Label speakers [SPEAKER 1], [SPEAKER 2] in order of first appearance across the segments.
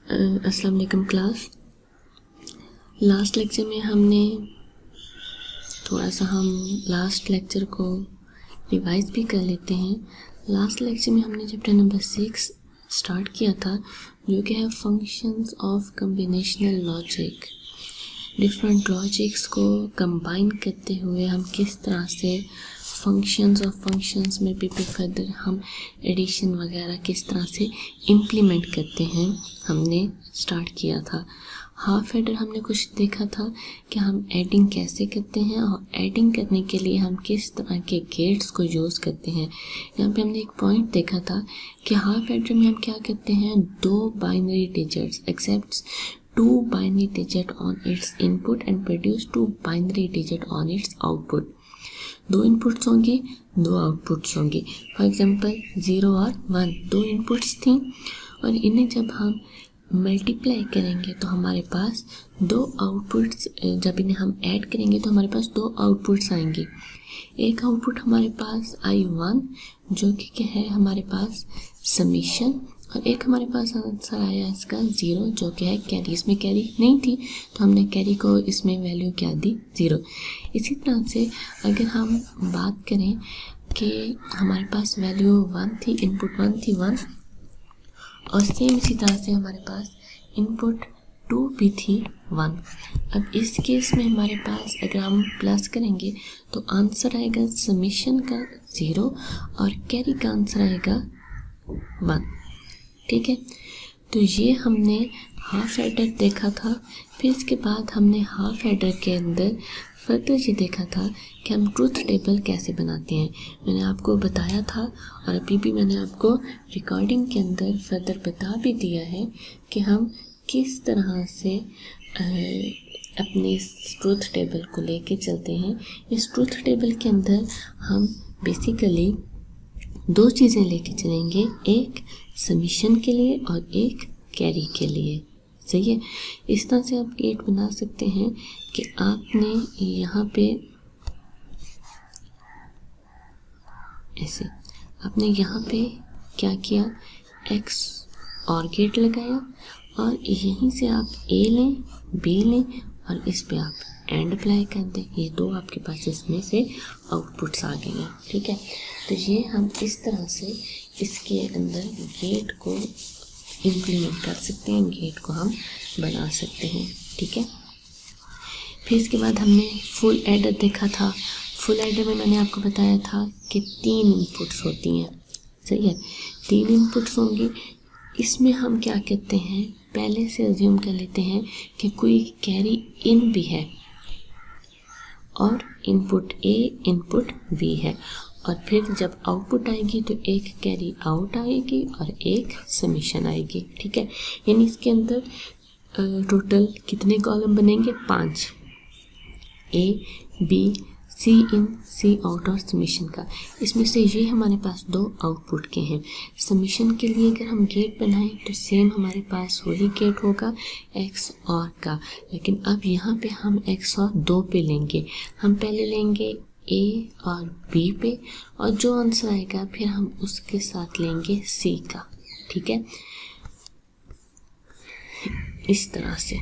[SPEAKER 1] अस्सलाम वालेकुम class. Last lecture में हमने थोड़ा सा लास्ट लेक्चर को रिवाइज भी कर लेते हैं। लास्ट लेक्चर में हमने चैप्टर नंबर 6 स्टार्ट किया था, जो कि है functions of combinational logic. Different logics को कंबाइन करते हुए हम किस तरह से फंक्शंस में भी फर्दर हम एडिशन वगैरह किस तरह से इम्प्लीमेंट करते हैं, हमने स्टार्ट किया था। हाफ एडर हमने कुछ देखा था कि हम एडिंग कैसे करते हैं और एडिंग करने के लिए हम किस तरह के गेट्स को यूज़ करते हैं। यहाँ पे हमने एक पॉइंट देखा था कि हाफ एडर में हम क्या करते हैं, दो binary digits accepts two binary digit on its input and produce two binary digit on its output. दो इनपुट्स होंगे, दो आउटपुट्स होंगे। फॉर एग्जांपल 0 और 1 दो इनपुट्स थी और इन्हें जब हम मल्टीप्लाई करेंगे तो हमारे पास दो आउटपुट्स, जब इन्हें हम ऐड करेंगे तो हमारे पास दो आउटपुट्स आएंगे। एक आउटपुट हमारे पास I1 जो कि है हमारे पास समीशन, और एक हमारे पास आंसर आया इसका 0 जो कि है कैरी। इसमें कैरी नहीं थी तो हमने कैरी को इसमें वैल्यू क्या दी, 0। इसी तरह से अगर हम बात करें कि हमारे पास वैल्यू 1 थी, इनपुट 1 थी 1, और सेम इसी तरह से हमारे पास इनपुट 2 भी थी 1। अब इस केस में हमारे पास अगर हम प्लस करेंगे तो आंसर आएगा समीशन का 0 और कैरी का आंसर आएगा 1। ठीक है, तो ये हमने हाफ एडर देखा था। फिर इसके बाद हमने हाफ एडर के अंदर फर्दर ये देखा था कि हम ट्रूथ टेबल कैसे बनाते हैं। मैंने आपको बताया था और अभी भी मैंने आपको रिकॉर्डिंग के अंदर फर्दर बता भी दिया है कि हम किस तरह से अपने इस ट्रूथ टेबल को लेके चलते हैं। इस ट्रूथ टेबल के अंदर हम बेसिकली दो चीज़ें लेके चलेंगे, एक समीशन के लिए और एक कैरी के लिए। सही है, इस तरह से आप गेट बना सकते हैं कि आपने यहाँ पे ऐसे आपने यहाँ पे क्या किया, एक्स और गेट लगाया और यहीं से आप ए लें, बी लें और इस पे आप एंड अप्लाई कर दें। ये दो आपके पास इसमें से आउटपुट्स आ गए हैं। ठीक है, तो ये हम इस तरह से इसके अंदर गेट को इम्प्लीमेंट कर सकते हैं, गेट को हम बना सकते हैं। ठीक है, फिर इसके बाद हमने फुल एडर देखा था। फुल एडर में मैंने आपको बताया था कि 3 इनपुट्स होती हैं। सही है, 3 इनपुट्स होंगी। इसमें हम क्या कहते हैं, पहले से अज्यूम कर लेते हैं कि कोई कैरी इन भी है और इनपुट ए इनपुट बी है, और फिर जब आउटपुट आएगी तो एक कैरी आउट आएगी और एक समीशन आएगी। ठीक है, यानी इसके अंदर टोटल कितने कॉलम बनेंगे, 5, A B C in C out और समीशन का। इसमें से ये हमारे पास दो आउटपुट के हैं। समीशन के लिए अगर हम गेट बनाएं तो सेम हमारे पास वही गेट होगा एक्स और का, लेकिन अब यहाँ पे हम एक्स और 2 पे लेंगे। हम पहले लेंगे ए और बी पे और जो आंसर आएगा फिर हम उसके साथ लेंगे सी का। ठीक है, इस तरह से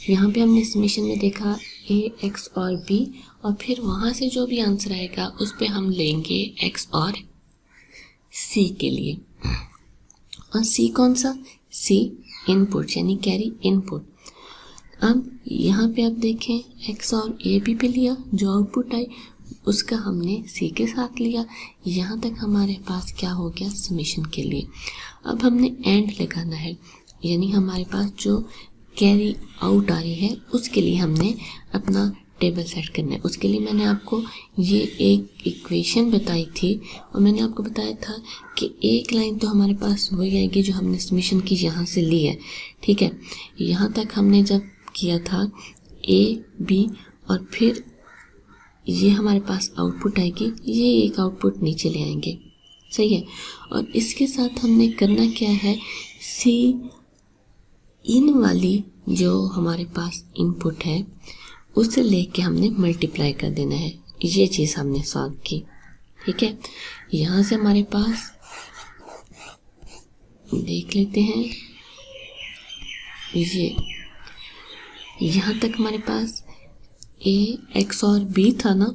[SPEAKER 1] यहाँ पे हमने समीशन में देखा ए एक्स और बी, और फिर वहाँ से जो भी आंसर आएगा उस पे हम लेंगे एक्स और सी के लिए। और सी कौन सा, सी इनपुट यानी कैरी इनपुट। अब यहाँ पे आप देखें एक्स और ए बी पे लिया, जो आउटपुट आई उसका हमने सी के साथ लिया। यहाँ तक हमारे पास क्या हो गया, समीशन के लिए। अब हमने एंड लगाना है, यानी हमारे पास जो कैरी आउट आ रही है उसके लिए हमने अपना टेबल सेट करना है। उसके लिए मैंने आपको ये एक इक्वेशन बताई थी और मैंने आपको बताया था कि एक लाइन तो हमारे पास वही आएगी जो हमने समीशन की यहाँ से ली है। ठीक है, यहाँ तक हमने जब किया था ए बी और फिर ये हमारे पास आउटपुट आएगी, ये एक आउटपुट नीचे ले आएंगे। सही है, और इसके साथ हमने करना क्या है, सी इन वाली जो हमारे पास इनपुट है उसे लेके हमने मल्टीप्लाई कर देना है। ये चीज़ हमने सॉल्व की। ठीक है, यहाँ से हमारे पास देख लेते हैं। ये यहाँ तक हमारे पास a x और b था ना,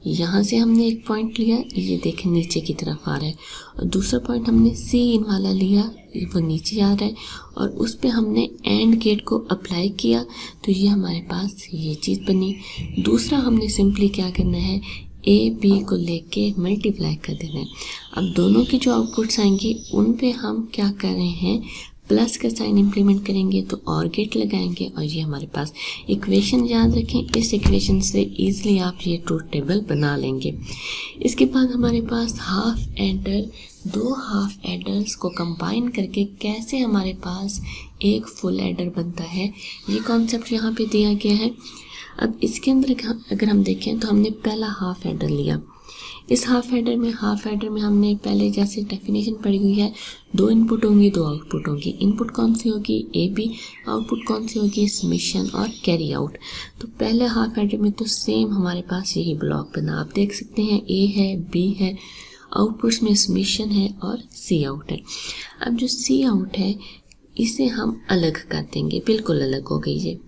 [SPEAKER 1] यहाँ से हमने एक पॉइंट लिया, ये देखें नीचे की तरफ आ रहा है, और दूसरा पॉइंट हमने c इन वाला लिया, वो नीचे आ रहा है, और उस पे हमने एंड गेट को अप्लाई किया, तो ये हमारे पास ये चीज़ बनी। दूसरा हमने सिंपली क्या करना है, a b को लेके मल्टीप्लाई कर देना है। अब दोनों की जो आउटपुट्स आएंगे उन पे हम क्या कर रहे हैं, प्लस का साइन इम्प्लीमेंट करेंगे, तो और गेट लगाएंगे, और ये हमारे पास इक्वेशन याद रखें। इस इक्वेशन से इजीली आप ये ट्रूथ टेबल बना लेंगे। इसके बाद हमारे पास हाफ एडर, दो हाफ एडर्स को कंबाइन करके कैसे हमारे पास एक फुल एडर बनता है, ये कॉन्सेप्ट यहाँ पे दिया गया है। अब इसके अंदर अगर हम देखें तो हमने पहला हाफ एडर लिया। इस हाफ एडर में हमने पहले जैसे डेफिनेशन पढ़ी हुई है, दो इनपुट होंगी, दो आउटपुट होंगी। इनपुट कौन सी होगी, ए बी, आउटपुट कौन सी होगी, समेशन और कैरी आउट। तो पहले हाफ एडर में तो सेम हमारे पास यही ब्लॉक बना, आप देख सकते हैं, ए है, बी है, आउटपुट्स में समेशन है और सी आउट है। अब जो सी आउट है इसे हम अलग कर देंगे, बिल्कुल अलग हो गई ये।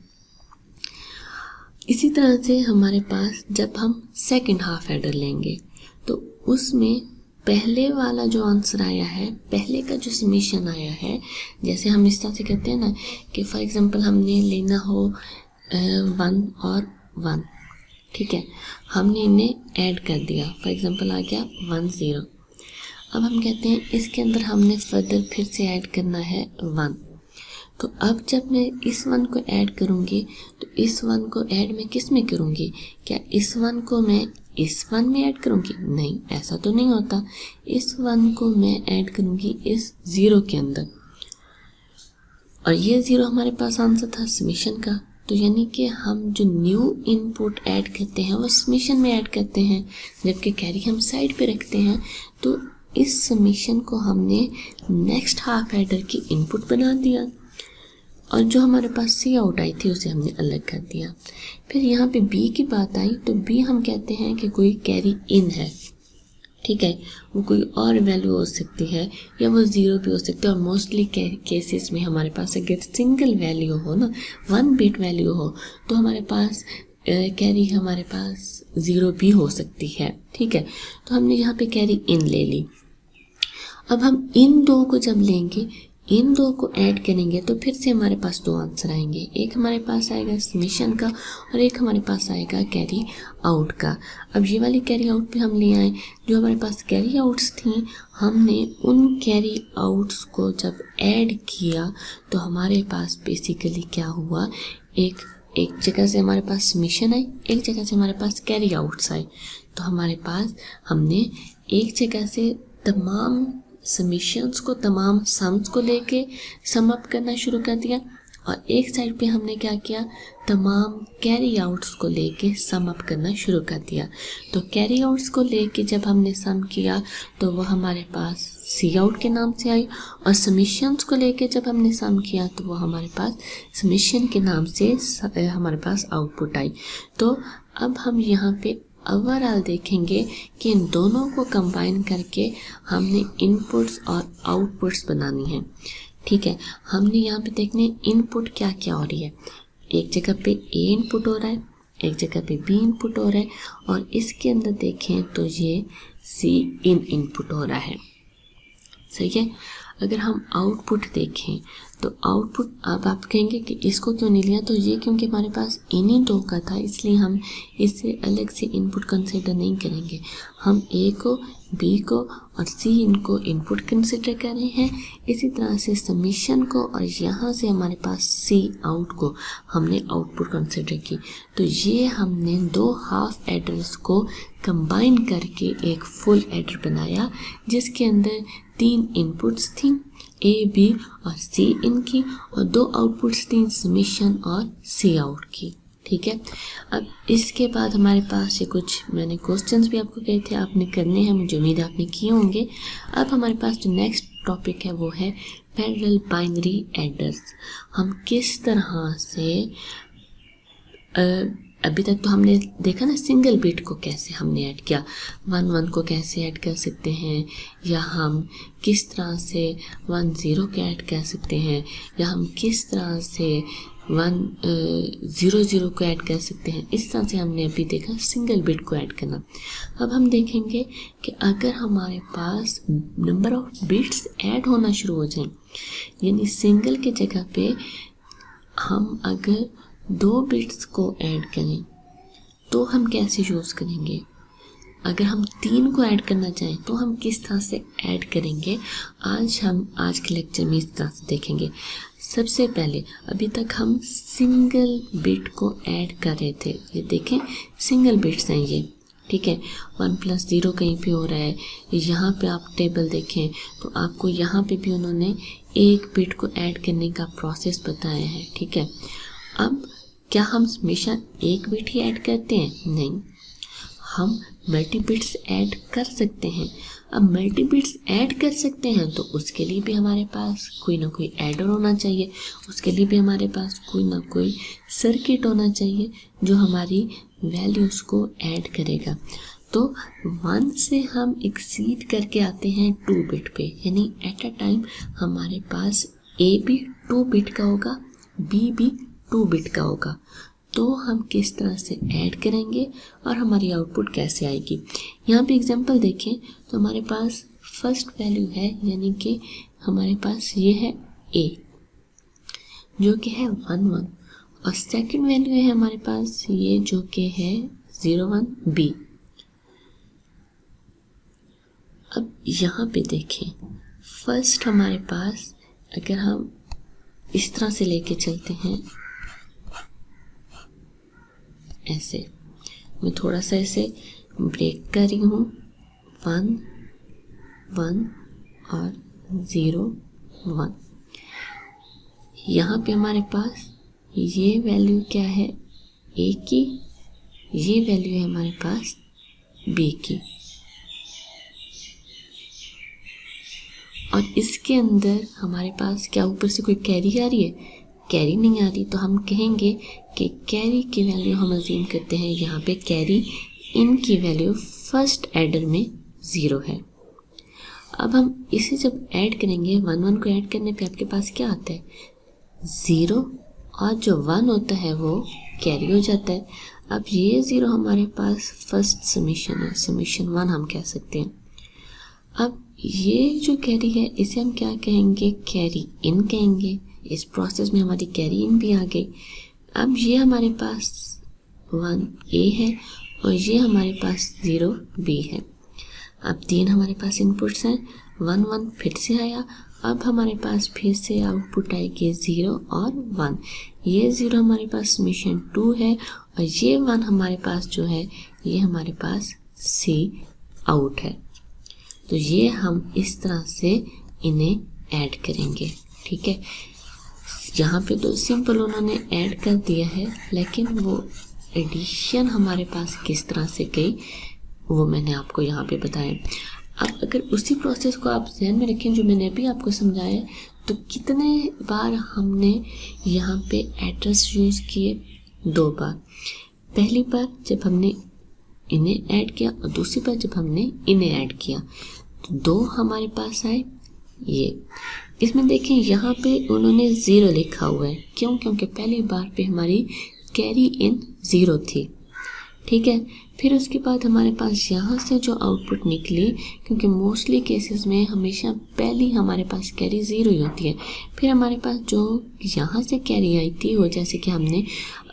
[SPEAKER 1] इसी तरह से हमारे पास जब हम सेकंड हाफ एडर लेंगे तो उसमें पहले वाला जो आंसर आया है, पहले का जो समेशन आया है, जैसे हम इस तरह से कहते हैं ना कि फॉर एग्जांपल हमने लेना हो 1 और 1, ठीक है, हमने इन्हें ऐड कर दिया, फॉर एग्जांपल आ गया 1 0। अब हम कहते हैं इसके अंदर हमने फर्दर फिर से ऐड करना है 1। तो अब जब मैं इस 1 को ऐड करूँगी तो इस 1 को ऐड मैं किस में करूँगी, क्या इस 1 को मैं इस 1 में ऐड करूँगी, नहीं, ऐसा तो नहीं होता। इस 1 को मैं ऐड करूँगी इस 0 के अंदर, और ये 0 हमारे पास आंसर था समेशन का। तो यानी कि हम जो न्यू इनपुट ऐड करते हैं वो समेशन में ऐड करते हैं, जबकि कैरी हम साइड पे रखते हैं। तो इस समेशन को हमने नेक्स्ट हाफ एडर की इनपुट बना दिया, और जो हमारे पास सी आउट आई थी उसे हमने अलग कर दिया। फिर यहाँ पे बी की बात आई, तो बी हम कहते हैं कि कोई कैरी इन है, ठीक है, वो कोई और वैल्यू हो सकती है या वो 0 भी हो सकती है, और मोस्टली केसेस में हमारे पास अगर सिंगल वैल्यू हो ना, 1 बिट वैल्यू हो, तो हमारे पास कैरी हमारे पास 0 भी हो सकती है, ठीक है। तो हमने यहाँ पे कैरी इन ले ली। अब हम इन दो को जब लेंगे, इन दो को ऐड करेंगे, तो फिर से हमारे पास दो आंसर आएंगे, एक हमारे पास आएगा समेशन का और एक हमारे पास आएगा कैरी आउट का। अब ये वाली कैरी आउट पे हम ले आए, जो हमारे पास कैरी आउट्स थी, हमने उन कैरी आउट्स को जब ऐड किया तो हमारे पास बेसिकली क्या हुआ, एक जगह से हमारे पास समेशन आई, एक जगह से हमारे पास कैरी आउट्स आए। तो हमारे पास हमने एक जगह से तमाम समेशंस को, तमाम सम्स को लेके सम अप करना शुरू कर दिया, और एक साइड पे हमने क्या किया, तमाम कैरी आउट्स को लेके सम अप करना शुरू कर दिया। तो कैरी आउट्स को लेके जब हमने सम किया तो वह हमारे पास सी आउट के नाम से आई, और समेशंस को लेके जब हमने सम किया तो वो हमारे पास समेशन के नाम से हमारे पास आउटपुट आई। तो अब हम यहाँ पे ओवरऑल देखेंगे कि इन दोनों को कंबाइन करके हमने इनपुट्स और आउटपुट्स बनानी है, ठीक है। हमने यहाँ पे देखने इनपुट क्या क्या हो रही है, एक जगह पे ए इनपुट हो रहा है, एक जगह पे बी इनपुट हो रहा है, और इसके अंदर देखें तो ये सी इन इनपुट हो रहा है, सही है। अगर हम आउटपुट देखें तो आउटपुट, अब आप कहेंगे कि इसको क्यों नहीं लिया, तो ये क्योंकि हमारे पास इन्हीं दो का था, इसलिए हम इससे अलग से इनपुट कंसिडर नहीं करेंगे। हम ए को, बी को और सी इनको इनपुट कंसिडर कर रहे हैं। इसी तरह से समेशन को और यहाँ से हमारे पास सी आउट को हमने आउटपुट कंसिडर की। तो ये हमने दो हाफ एडर्स को कंबाइन करके एक फुल एडर बनाया, जिसके अंदर 3 इनपुट्स थी, ए, बी और सी इनकी, और 2 आउटपुट्स थी, समेशन और सी आउट की, ठीक है। अब इसके बाद हमारे पास ये कुछ मैंने क्वेश्चंस भी आपको कहे थे आपने करने हैं, मुझे उम्मीद है आपने किए होंगे। अब हमारे पास जो नेक्स्ट टॉपिक है वो है पैरेलल बाइनरी एडर्स। हम किस तरह से अभी तक तो हमने देखा ना सिंगल बिट को कैसे हमने ऐड किया, 1 को कैसे ऐड कर सकते हैं, या हम किस तरह से 1 0 को ऐड कर सकते हैं, या हम किस तरह से 1 0 0 को ऐड कर सकते हैं। इस तरह से हमने अभी देखा सिंगल बिट को ऐड करना। अब हम देखेंगे कि अगर हमारे पास नंबर ऑफ बिट्स ऐड होना शुरू हो जाए, यानी सिंगल के जगह पे हम अगर 2 बिट्स को ऐड करें तो हम कैसे यूज़ करेंगे। अगर हम 3 को ऐड करना चाहें तो हम किस तरह से ऐड करेंगे, आज के लेक्चर में इस तरह से देखेंगे। सबसे पहले अभी तक हम सिंगल बिट को ऐड कर रहे थे। ये देखें सिंगल बिट्स हैं ये, ठीक है। 1 + 0 कहीं पे हो रहा है। यहाँ पे आप टेबल देखें तो आपको यहाँ पे भी उन्होंने एक बिट को ऐड करने का प्रोसेस बताया है, ठीक है। अब क्या हम हमेशा एक बिट ही ऐड करते हैं? नहीं, हम मल्टी बिट्स ऐड कर सकते हैं। अब मल्टी बिट्स ऐड कर सकते हैं तो उसके लिए भी हमारे पास कोई ना कोई एडर होना चाहिए, उसके लिए भी हमारे पास कोई ना कोई सर्किट होना चाहिए जो हमारी वैल्यूज़ को ऐड करेगा। तो 1 से हम एक्सीड करके आते हैं 2 बिट पे, यानी एट अ टाइम हमारे पास ए भी 2 बिट का होगा, बी भी 2 बिट का होगा। तो हम किस तरह से ऐड करेंगे और हमारी आउटपुट कैसे आएगी। यहाँ पे एग्जांपल देखें तो हमारे पास फर्स्ट वैल्यू है, यानी कि हमारे पास ये है ए जो कि है 1 1, और सेकंड वैल्यू है हमारे पास ये जो कि है 0 1 बी। अब यहाँ पे देखें फर्स्ट हमारे पास अगर हम इस तरह से लेके चलते हैं, ऐसे मैं थोड़ा सा ऐसे ब्रेक कर रही हूँ, 1 1 और 0 1। यहाँ पे हमारे पास ये वैल्यू क्या है ए की, ये वैल्यू है हमारे पास बी की, और इसके अंदर हमारे पास क्या ऊपर से कोई कैरी आ रही है? कैरी नहीं आ रही, तो हम कहेंगे कि कैरी की वैल्यू हम अज्यूम करते हैं यहाँ पे कैरी इन की वैल्यू फर्स्ट एडर में 0 है। अब हम इसे जब ऐड करेंगे 1 1 को ऐड करने पे आपके पास क्या आता है 0, और जो 1 होता है वो कैरी हो जाता है। अब ये 0 हमारे पास फर्स्ट समीशन है, समीशन 1 हम कह सकते हैं। अब ये जो कैरी है इसे हम क्या कहेंगे, कैरी इन कहेंगे। इस प्रोसेस में हमारी कैरी इन भी आ गई। अब ये हमारे पास 1 ए है और ये हमारे पास 0 बी है। अब 3 हमारे पास इनपुट्स हैं, 1 1 फिर से आया। अब हमारे पास फिर से आउटपुट आएगी 0 और 1। ये 0 हमारे पास समीशन 2 है और ये 1 हमारे पास जो है ये हमारे पास सी आउट है। तो ये हम इस तरह से इन्हें ऐड करेंगे, ठीक है। यहाँ पे तो सिंपल उन्होंने ऐड कर दिया है, लेकिन वो एडिशन हमारे पास किस तरह से गई वो मैंने आपको यहाँ पे बताया। अब अगर उसी प्रोसेस को आप ध्यान में रखें जो मैंने अभी आपको समझाया, तो कितने बार हमने यहाँ पे एड्रेस यूज़ किए? 2 बार। पहली बार जब हमने इन्हें ऐड किया और दूसरी बार जब हमने इन्हें ऐड किया, तो 2 हमारे पास आए। ये इसमें देखें यहाँ पे उन्होंने 0 लिखा हुआ है, क्यों? क्योंकि पहली बार पे हमारी कैरी इन 0 थी, ठीक है। फिर उसके बाद हमारे पास यहाँ से जो आउटपुट निकली, क्योंकि मोस्टली केसेस में हमेशा पहली हमारे पास कैरी 0 ही होती है, फिर हमारे पास जो यहाँ से कैरी आई थी वो जैसे कि हमने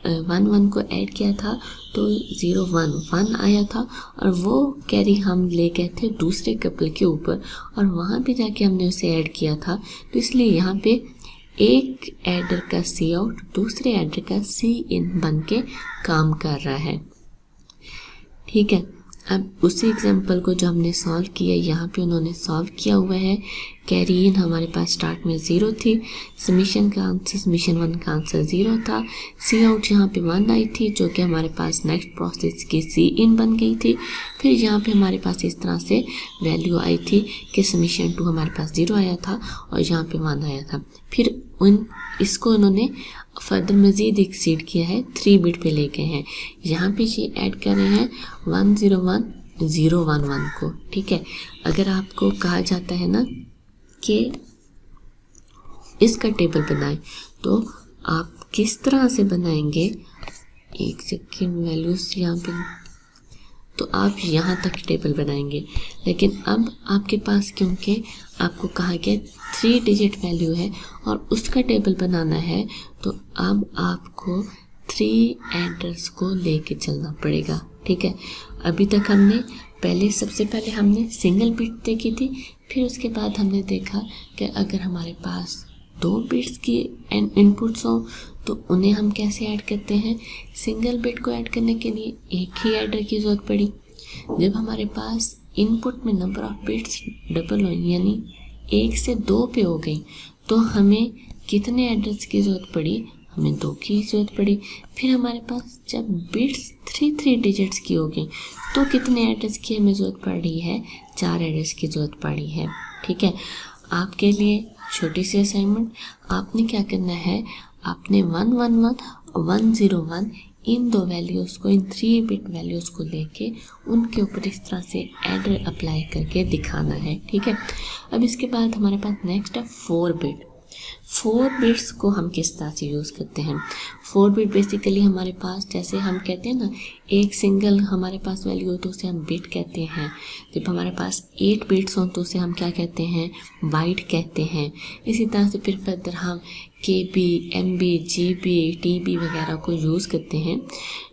[SPEAKER 1] 1 1 को ऐड किया था तो 0 1 1 आया था, और वो कैरी हम ले गए थे दूसरे कपल के ऊपर और वहाँ पे जाके हमने उसे ऐड किया था। तो इसलिए यहाँ पे एक एडर का सी आउट दूसरे एडर का सी इन बन के काम कर रहा है, ठीक है। अब उसी एग्जाम्पल को जो हमने सॉल्व किया, यहाँ पे उन्होंने सॉल्व किया हुआ है कैरी इन हमारे पास स्टार्ट में 0 थी, सबमिशन 1 का आंसर 0 था, सी आउट यहाँ पे 1 आई थी जो कि हमारे पास नेक्स्ट प्रोसेस की सी इन बन गई थी। फिर यहाँ पे हमारे पास इस तरह से वैल्यू आई थी कि सबमिशन 2 हमारे पास 0 आया था और यहाँ पे 1 आया था। फिर इसको उन्होंने फर्दर मज़ीद एक्सीड किया है, 3 बिट पे लेके हैं। यहाँ पे ये ऐड कर रहे हैं 101011 को। ठीक है, अगर आपको कहा जाता है ना कि इसका टेबल बनाएं तो आप किस तरह से बनाएंगे, एक सेकेंड, वैल्यूज यहाँ पे, तो आप यहाँ तक टेबल बनाएंगे। लेकिन अब आपके पास क्योंकि आपको कहा गया 3 डिजिट वैल्यू है और उसका टेबल बनाना है, तो अब आपको 3 एड्रेस को लेके चलना पड़ेगा। ठीक है, अभी तक हमने सबसे पहले हमने सिंगल बिट देखी थी, फिर उसके बाद हमने देखा कि अगर हमारे पास 2 बिट्स की इनपुट्स हों तो उन्हें हम कैसे ऐड करते हैं। सिंगल बिट को ऐड करने के लिए एक ही एडर की ज़रूरत पड़ी। जब हमारे पास इनपुट में नंबर ऑफ बिट्स डबल हो, यानी 1 से 2 पे हो गई, तो हमें कितने एड्रेस की ज़रूरत पड़ी, हमें 2 की ज़रूरत पड़ी। फिर हमारे पास जब बिट्स 3 डिजिट्स की हो गई तो कितने एड्रेस की हमें ज़रूरत पड़ रही है, 4 एड्रेस की ज़रूरत पड़ रही है। ठीक है, आपके लिए छोटी सी असाइनमेंट, आपने क्या करना है, आपने 111 और 101 इन 2 वैल्यूज़ को, इन 3 बिट वैल्यूज़ को लेके उनके ऊपर इस तरह से एडर अप्लाई करके दिखाना है। ठीक है, अब इसके बाद हमारे पास नेक्स्ट है 4 बिट। 4 बिट्स को हम किस तरह से यूज़ करते हैं। 4 बिट बेसिकली हमारे पास, जैसे हम कहते हैं ना, एक सिंगल हमारे पास वैल्यू हो तो उसे हम बिट कहते हैं। जब हमारे पास 8 बिट्स हों तो उसे हम क्या कहते हैं, बाइट कहते हैं। इसी तरह से फिर फर्दर हम KB, MB, GB, TB वगैरह को यूज़ करते हैं।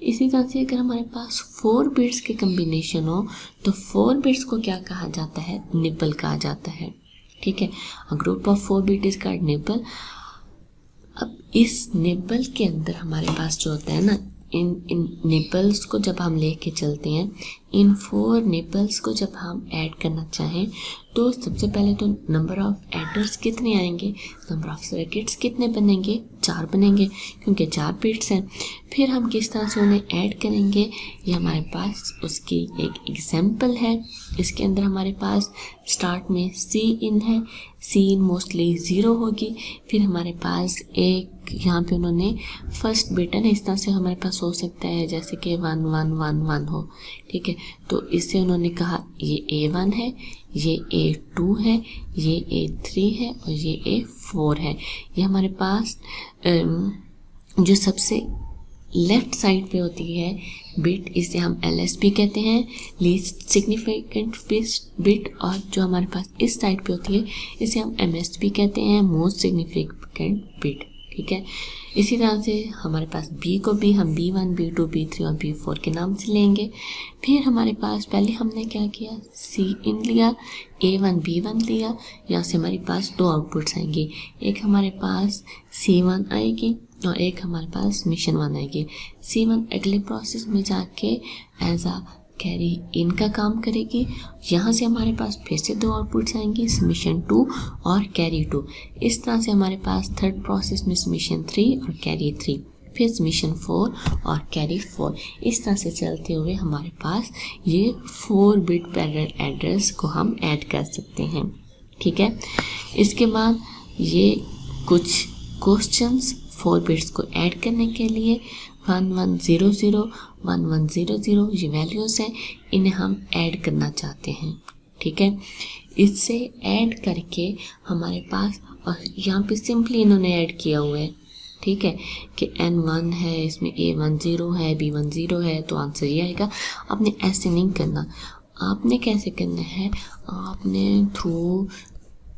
[SPEAKER 1] इसी तरह से अगर हमारे पास 4 बिट्स के कम्बिनेशन हो तो 4 बिट्स को क्या कहा जाता है, निबल कहा जाता है। ठीक है, a group of 4 bit is called nibble. अब इस निबल के अंदर हमारे पास जो होता है ना, इन निबल्स को जब हम लेके चलते हैं, इन 4 निबल्स को जब हम ऐड करना चाहें तो सबसे पहले तो नंबर ऑफ एडर्स कितने आएंगे, नंबर ऑफ सर्किट्स कितने बनेंगे, 4 बनेंगे क्योंकि 4 बिट्स हैं। फिर हम किस तरह से उन्हें ऐड करेंगे, ये हमारे पास उसकी एक एग्जाम्पल है। इसके अंदर हमारे पास स्टार्ट में सी इन है, सी इन मोस्टली 0 होगी। फिर हमारे पास एक यहाँ पे उन्होंने फर्स्ट बिट है ना, इस तरह से हमारे पास हो सकता है जैसे कि 1111 हो। ठीक है, तो इससे उन्होंने कहा ये A1 है, ये A2 है, ये A3 है और ये A4 है। ये हमारे पास जो सबसे लेफ्ट साइड पे होती है बिट, इसे हम LSB कहते हैं, लीस्ट सिग्निफिकेंट बिट, और जो हमारे पास इस साइड पे होती है इसे हम MSB कहते हैं, मोस्ट सिग्निफिकेंट बिट। ठीक है, इसी तरह से हमारे पास B को भी हम B1, B2, B3 और B4 के नाम से लेंगे। फिर हमारे पास पहले हमने क्या किया, C इन लिया, A1 B1 लिया, यहाँ से हमारे पास 2 आउटपुट्स आएंगे, एक हमारे पास C1 आएगी और एक हमारे पास मिशन 1 आएगी। C1 अगले प्रोसेस में जाके एज आ कैरी इन का काम करेगी। यहाँ से हमारे पास फिर से 2 आउटपुट्स आएंगी, सबमिशन 2 और कैरी 2। इस तरह से हमारे पास थर्ड प्रोसेस में सबमिशन 3 और कैरी 3, फिर सबमिशन 4 और कैरी 4। इस तरह से चलते हुए हमारे पास ये 4 बिट पैरेलल एड्रेस को हम ऐड कर सकते हैं। ठीक है, इसके बाद ये कुछ क्वेश्चंस 4 बिट्स को ऐड करने के लिए 1100 1100 ये वैल्यूज़ हैं, इन्हें हम ऐड करना चाहते हैं। ठीक है, इससे ऐड करके हमारे पास, और यहाँ पे सिंपली इन्होंने ऐड किया हुआ है। ठीक है, कि N1 है, इसमें A10 है, B10 है, तो आंसर ये आएगा। आपने ऐसे नहीं करना, आपने कैसे करना है, आपने थ्रू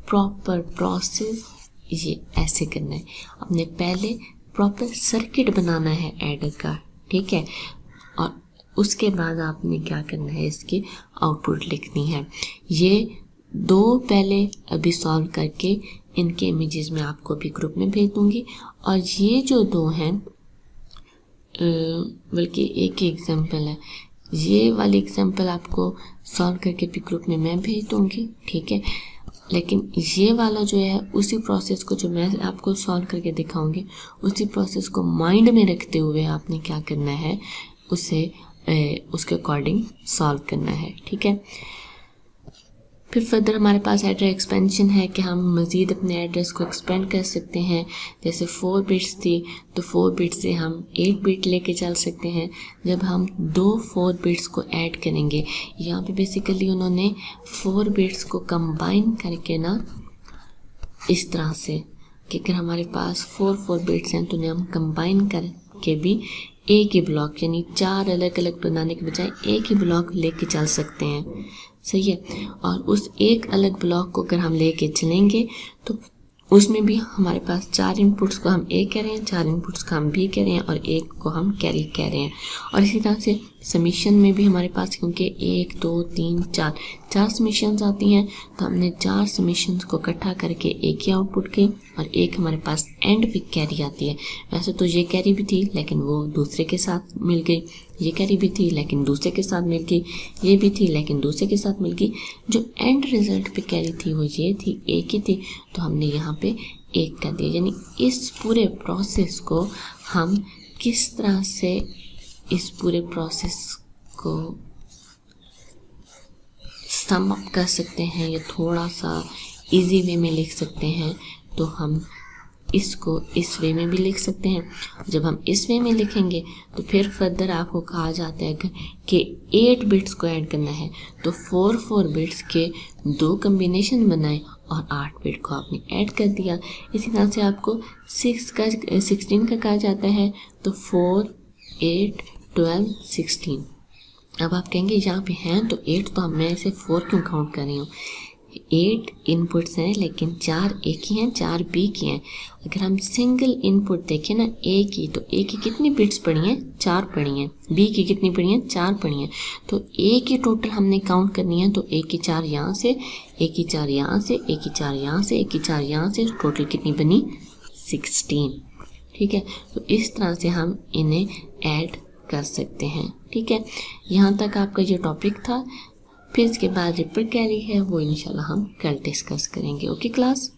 [SPEAKER 1] प्रॉपर प्रोसेस ये ऐसे करना है। आपने पहले प्रॉपर सर्किट बनाना है एडर का। ठीक है, और उसके बाद आपने क्या करना है, इसकी आउटपुट लिखनी है। ये 2 पहले अभी सॉल्व करके इनके इमेजेस मैं आपको भी ग्रुप में भेज दूंगी, और ये जो 2 हैं, बल्कि एक ही एग्जाम्पल है, ये वाली एग्जाम्पल आपको सॉल्व करके भी ग्रुप में मैं भेज दूंगी। ठीक है, लेकिन ये वाला जो है उसी प्रोसेस को जो मैं आपको सॉल्व करके दिखाऊंगी, उसी प्रोसेस को माइंड में रखते हुए आपने क्या करना है, उसे उसके अकॉर्डिंग सॉल्व करना है। ठीक है। फिर फर्दर हमारे पास एड्रेस एक्सपेंशन है कि हम मज़ीद अपने एड्रेस को एक्सपेंड कर सकते हैं। जैसे 4 बिट्स थी तो 4 बिट से हम 8 बिट लेके चल सकते हैं। जब हम 4 बिट्स को ऐड करेंगे, यहाँ पे बेसिकली उन्होंने 4 बिट्स को कंबाइन करके ना इस तरह से कि अगर हमारे पास 4 बिट्स हैं तो उन्हें हम कंबाइन करके भी एक ही ब्लॉक यानी 4 अलग अलग बनाने के बजाय एक ही ब्लॉक लेके चल सकते हैं। सही है। और उस एक अलग ब्लॉक को अगर हम लेके चलेंगे तो उसमें भी हमारे पास 4 इनपुट्स को हम ए कह रहे हैं, 4 इनपुट्स को हम बी कह रहे हैं और एक को हम कैरी कह रहे हैं। और इसी तरह से समीशन में भी हमारे पास क्योंकि 1 2 3 4 समीशंस आती हैं तो हमने 4 समीशंस को इकट्ठा करके एक ही आउटपुट की और एक हमारे पास एंड पे कैरी आती है। वैसे तो ये कैरी भी थी लेकिन वो दूसरे के साथ मिल गई, ये कैरी भी थी लेकिन दूसरे के साथ मिल गई, ये भी थी लेकिन दूसरे के साथ मिल गई। जो एंड रिजल्ट पे कैरी थी वो ये थी, एक ही थी, तो हमने यहाँ पे एक कर दिया। यानी इस पूरे प्रोसेस को हम किस तरह से इस पूरे प्रोसेस को सम अप कर सकते हैं या थोड़ा सा इजी वे में लिख सकते हैं, तो हम इसको इस वे में भी लिख सकते हैं। जब हम इस वे में लिखेंगे तो फिर फर्दर आपको कहा जाता है कि 8 बिट्स को ऐड करना है तो 4 बिट्स के 2 कम्बिनेशन बनाए और 8 बिट को आपने ऐड कर दिया। इसी तरह से आपको 16 का कहा जाता है तो 4 8 12 16। अब आप कहेंगे यहाँ पे हैं तो 8 तो मैं इसे 4 क्यों काउंट कर रही हूँ। 8 इनपुट्स हैं लेकिन 4 ए की हैं, 4 बी की हैं। अगर हम सिंगल इनपुट देखें ना ए की, तो ए की कितनी बिट्स पड़ी हैं, 4 पड़ी हैं। बी की कितनी पड़ी हैं, 4 पड़ी हैं। तो ए की टोटल हमने काउंट करनी है तो ए की 4 यहाँ से, ए की 4 यहाँ से, ए की 4 यहाँ से, ए की 4 यहाँ से, टोटल कितनी बनी 16। ठीक है। तो इस तरह से हम इन्हें ऐड कर सकते हैं। ठीक है। यहाँ तक आपका ये टॉपिक था। फिर इसके बाद रिपीट कैरी है वो इंशाल्लाह हम कल डिस्कस करेंगे। Okay class.